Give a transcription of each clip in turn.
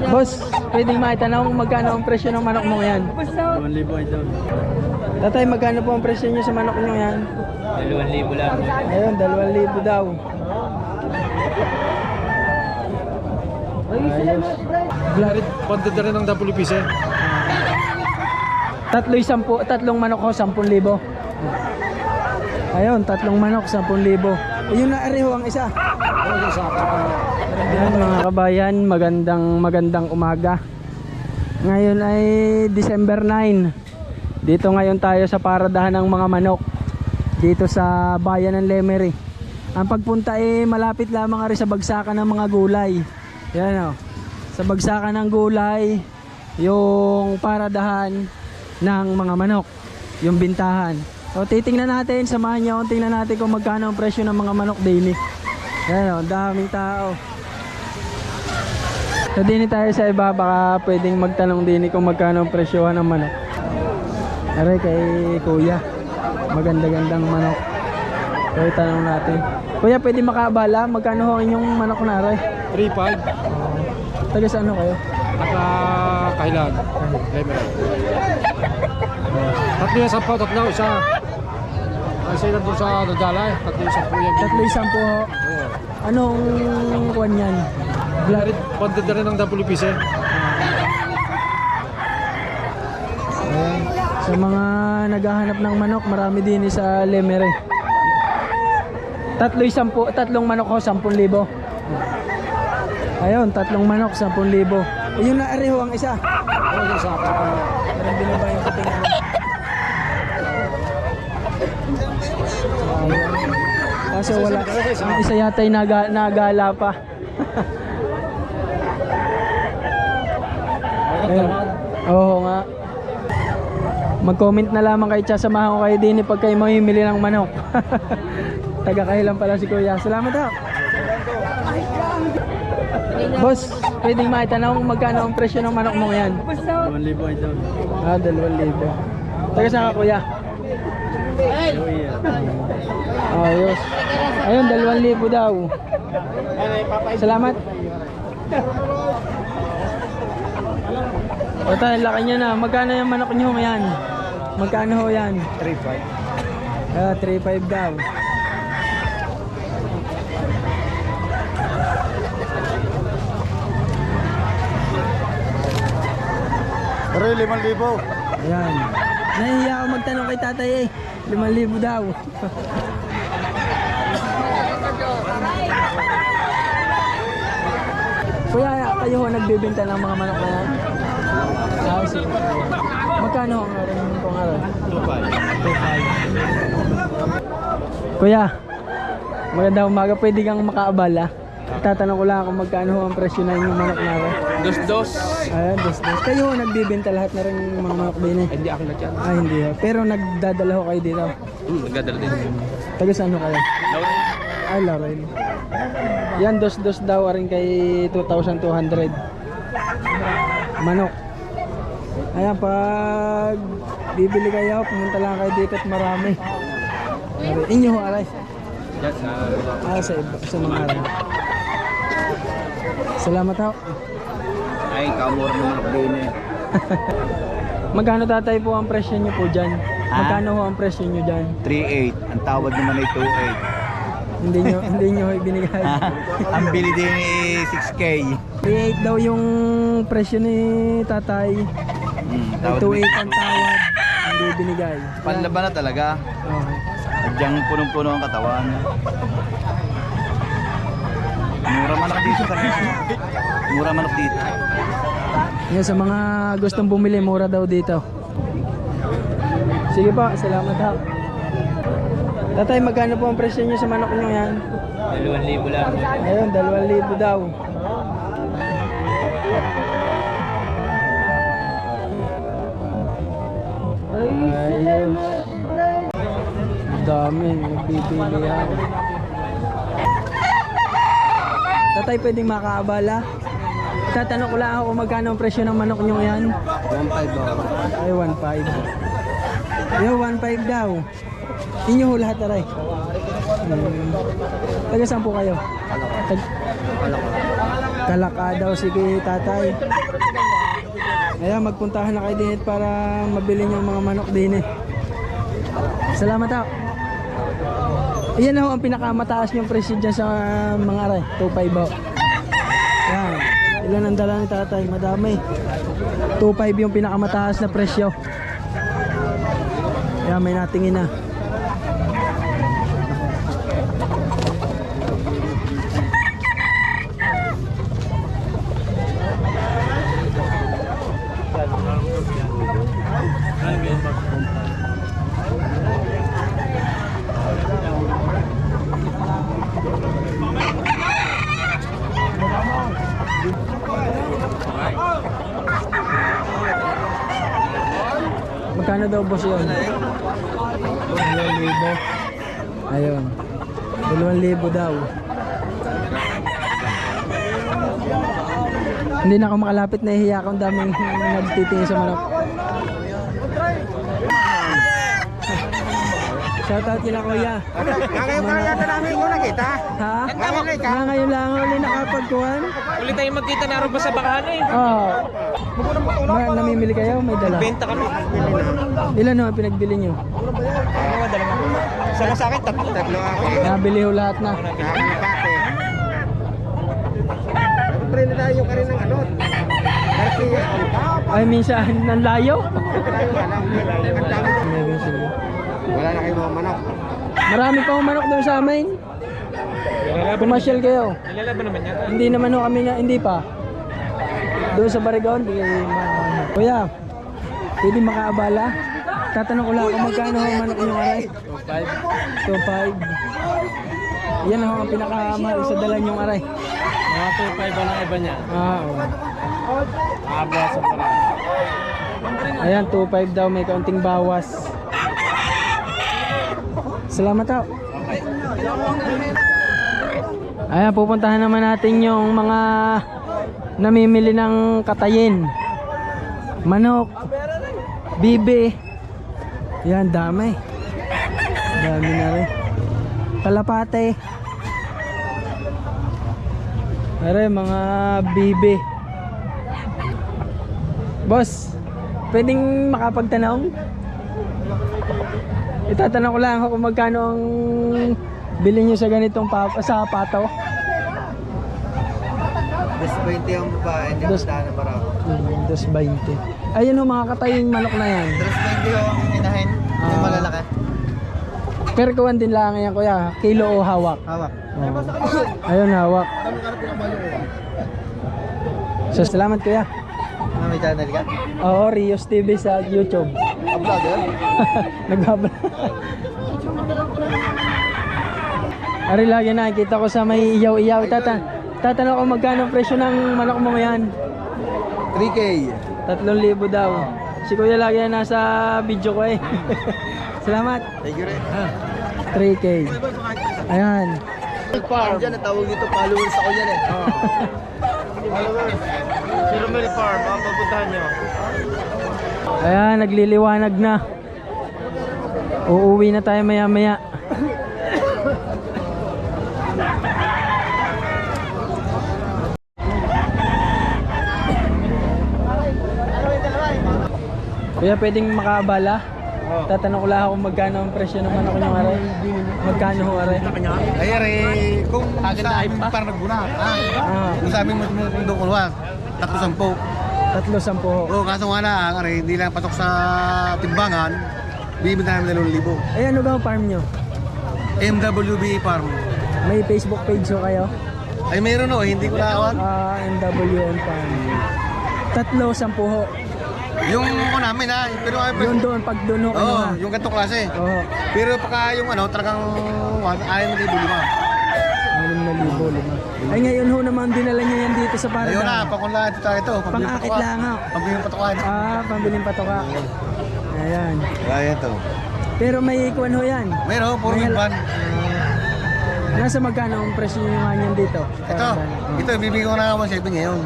Boss, pwedeng maitanong kung magkano ang presyo ng manok mo yan? 2,000 ito. Tatay, magkano po ang presyo nyo sa manok nyo yan? 2,000 lang. Ayun, 2,000 daw. Ayos. Blarit, pandit na rin ang double piece eh. Tatlong manok ko, 10,000. Ayun, tatlong manok, 10,000. Yung naareho ang isa. Ayan mga kabayan, magandang umaga. Ngayon ay December 9. Dito ngayon tayo sa paradahan ng mga manok dito sa bayan ng Lemery. Ang pagpunta ay malapit lamang rin sa bagsakan ng mga gulay. Yan o, sa bagsakan ng gulay, yung paradahan ng mga manok, yung bintahan. O titingnan natin, samahan niyo akong tingnan natin kung magkano ang presyo ng mga manok daily. Yan o, daming tao. So dini tayo sa iba, baka pwedeng magtanong dini kung magkano ang presyohan ng manok. Aray kay kuya, maganda-gandang manok. So itanong natin. Kuya, pwede makaabala, magkano ho inyong manok na aray? 3,500. Taga saan ho kayo? Naka-Kahilan. Tatlo yung 10, tatlo isa. Isa lang doon sa Nagdalay. Tatlo yung 10 yan. 3,10 ho. Anong kuwan yan? Blarit, pandit na rin ang double piece eh. Ayan. Sa mga naghahanap ng manok, marami din sa Lemery. Tatlong manok ko, 10,000. Ayun, tatlong manok, 10,000. Yung naareho ang isa. Oo, isa. Parang binaba yung katingan. Kaso wala. Ang isa yata yung nagala pa. Ayun. Oo nga. Mag-comment na lamang kayo, samahan ko kayo din pag kayo mamimili ng manok. Taga-Kahilan pala si kuya. Salamat ho. Boss, pwedeng maitanong kung magkano ang presyo ng manok mo yan? 2,000 ito. Ah, 2,000. Taga saan ka kuya? Ayos. Ayun, 2,000 daw. Salamat. O tayo, laki niya na. Magkano yung manok niyo ngayon? Magkano ho yan? 3,500. Ah, 3,500 daw. Pero 5,000. Ayan. Nahihiya ako magtanong kay tatay eh. 5,000 daw. Kuya, kayo ho nagbibenta ng mga manok na yan? Ah, sige. Magkano ang aron kung aron? 2,500. Kuya, magandang umaga. Pwede kang makaabala. Tatanong ko lang kung magkano ho ang presyo na yung manok na rin. Dos. Ayan, dos. Kayo ho nagbibenta lahat na rin ng mga manok din eh? Hindi ako na dyan. Ah, hindi ho. Pero nagdadala ho kayo dito? Nagdadala din. Taga saan ho kayo? Ay, Laurel. Yan, dos daw rin kay 2,200. Manok. Ayan, pag bibili kayo, pumunta lang kayo dito at marami. Inyo ho, aray. Yes, Sa iba, sa mga aray. Salamat ho. ay, kamura mo manok din eh. Magkano tatay po ang presyo nyo po dyan? Magkano ho ang presyo nyo dyan? 3,800. Ang tawad naman ay 2,800. Hindi nyo ho ibinigay. Ang bili din ay 6K. 3,800 daw yung presyo ni tatay. 2,800 ang tawad. Hindi binigay. Panlaban na talaga. Okay. Diyan punong-puno ang katawan. Mura manok dito sa Mura manok dito. Yan, sa mga gustong bumili, mura daw dito. Sige po, salamat ha. Tatay, magkano po ang presyo nyo sa manok nyo yan? 2,000 lang. Ayun, 2,000 daw. Ayun. Dami, nagbibili ako. Tatay, pwedeng makaabala? Tatanong ko lang ako kung magkano ang presyo ng manok nyo yan. 1,500 daw. Ay, 1,500. Yo, 1,500 daw. Inyo ho lahat aray. Taga saan po kayo? Kalaka daw si tatay. Kaya magpuntahan na kayo din para mabili yung mga manok din eh. Salamat ako. Iyan na ho ang pinakamataas yung presyo dyan sa mga aray. 2.5 ho. Yan. Ilan ang dala ni tatay? Madami. 2.5 yung pinakamataas na presyo. Kaya may natingin na. Magkano daw boss yun? 2,000. Ayun. 2,000 daw. Hindi na ako makalapit, nahihiya akong daming nagtitingin sa manok. Shoutout kila kuya. Ngayon ka yata namin ko nakita. Ha? Ngayon lang ulit nakapagkuhan? Ulit tayo magkita na rin ba sa bakahan eh. Oo. Namimili kayo? May dala? Benta kami. Ilan ho ang pinagbili nyo? Mga dalawa. Saka sa akin, tatlo. Tatlo ako. Nabili ho lahat na. Nakakalapate. Pre na tayo ka rin ng ano. Garcia. Ay minsan ng layo. Wala na kayo mga manok. Marami pa akong manok doon sa amin. Pumasyal kayo. Nilalaban naman yan. Hindi naman ho kami na, hindi pa. Doon sa Barigon, kuya, pwede makaabala? Tatanong ko lang kung magkano ang manok yung aray. 2.5. Yan ho ang pinakamahal sa dala yung aray. Mga 2.5 ba lang iba niya? Oo. Aba sa parang. Ayan, 2.5 daw, may kaunting bawas. Salamat ho. Ayan, pupuntahan naman natin yung mga namimili ng katayin. Manok, bibe. Yan, dami. Dami na rin. Kalapate. Are, mga bibe. Boss, pwedeng makapagtanong? Itatanong ko lang kung magkano ang bilhin nyo sa ganitong sa pato. 2.20 ang babae, hindi ko na barako. 2.20. Ayun ho, mga kataying manok na yan. 2.20 ang inahin, yung malalaki. Pero kuwan din lang yan kuya, kilo o hawak? Hawak. Ayun, hawak. So, salamat kuya. May channel ka? Oo, Rios TV sa YouTube. Vlogger? Nagbablog. Ari lagi nakikita ko sa may iyaw-iyaw. Tatanong ko magkano presyo ng manok mo ngayon? 3K. 3,000 daw. Si kuya lagi na nasa video ko eh. Salamat. Thank you rin. 3K. Ayan. Farm. Diyan ang tawag dito, followers ako dyan eh. Followers. Zero Mill Farm, ang pupuntahan nyo. Ayan, nagliliwanag na. Uuwi na tayo maya-maya. Kuya, pwedeng makaabala? Tatanong ko lang kung magkano ang presyo ng manok yung aray. Magkano ho aray? Ay, aray, kung saan parang nagbuna. Kung sabi mo doon kulwa, 310. 310 ho. Oo, kaso nga na, aray, hindi lang patok sa timbangan, bibenta namin 2,000. Ay, ano ba ang farm nyo? MWB Farm. May Facebook page ho kayo? Ay, mayroon o, hindi ko nakawag. MWM Farm. 310 ho. Yung ko namin ha, pero Yun doon, pag doon ho kayo oo, ha? yung ganitong klase. Oo. Pero pagka yung ano, talagang ayaw mo kayo 6,000. Ay ngayon ho naman dinala niyo yan dito sa Parada. Ayun na, pakunlaan ito tayo ito. Pang-akit lang ha. Pambiling patukan. Pambiling patoka. Ayan. Kaya ito. Pero may ikuan ho yan. Mayroon, puro May ban. Nasa magkano ang presyo nyo nga niyan dito? Ito, ito, bibigyan ko na 1.7 ngayon.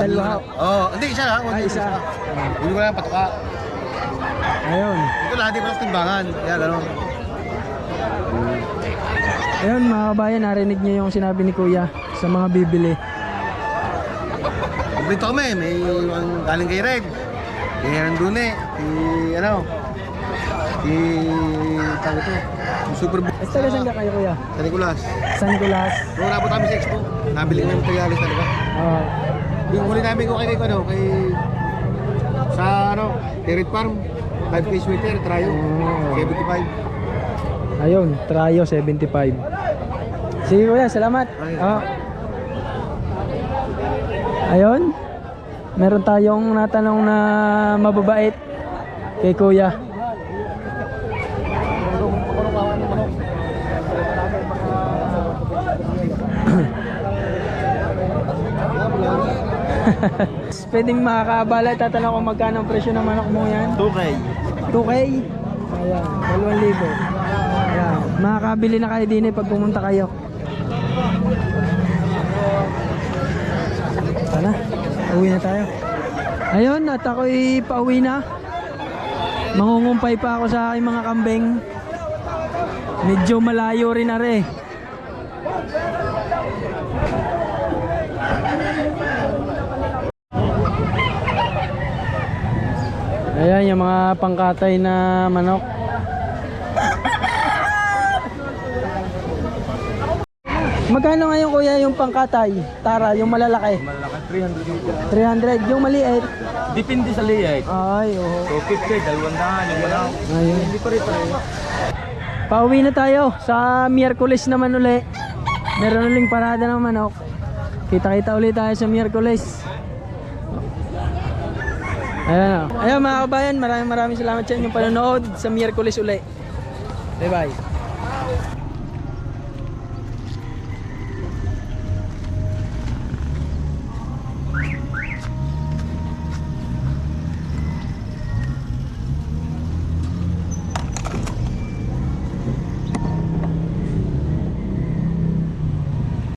Dalawa ho. Oo, hindi, isa lang. Isa. Bibigyan ko na patuka. Ayun. Ito lahat di pa sa timbangan. Kaya gano'n. Ayun mga kabayan, narinig niyo yung sinabi ni Kuya sa mga bibili. paborito kami. May galing kay Red. Kay Randune. Tawag ito. Yung Super Bowl. Taga saan ka kayo kuya? Sa Nicolas. San Nicolas. Nung napot kami sa Expo, nabili kami ng materialis talaga. Oo. Yung huli namin ko kay Territ Farm. 5K sweater, Trayo. 75. Ayun, Trayo 75. Sige kuya, salamat. Oo. Ayun. Meron tayong natanong na mababait kay kuya. Pwedeng makakaabala, tatanong kung magkano ang presyo ng manok mo yan. 2K. 2K? Ayan, 2,000. Ayan, makakabili na kayo din pag pumunta kayo. Sana, pauwi na tayo. Ayun, at ako'y pauwi na. Mangungumpay pa ako sa aking mga kambing. Medyo malayo rin na rin. Ayan yung mga pangkatay na manok. Magkano ngayon kuya yung pangkatay? Tara, yung malalaki. Malaki, 300 yung po. 300. Yung maliit. Depende sa liit. Ay, oo. So 50, 200 yung manok. Ayun. Hindi pa rin pareho. Pauwi na tayo. Sa Miyerkules naman uli. Meron uling parada ng manok. Kita-kita ulit tayo sa Miyerkules. Ayan, ayan mga kabayan, maraming salamat sa inyong panonood sa Miyerkules uli. Bye bye.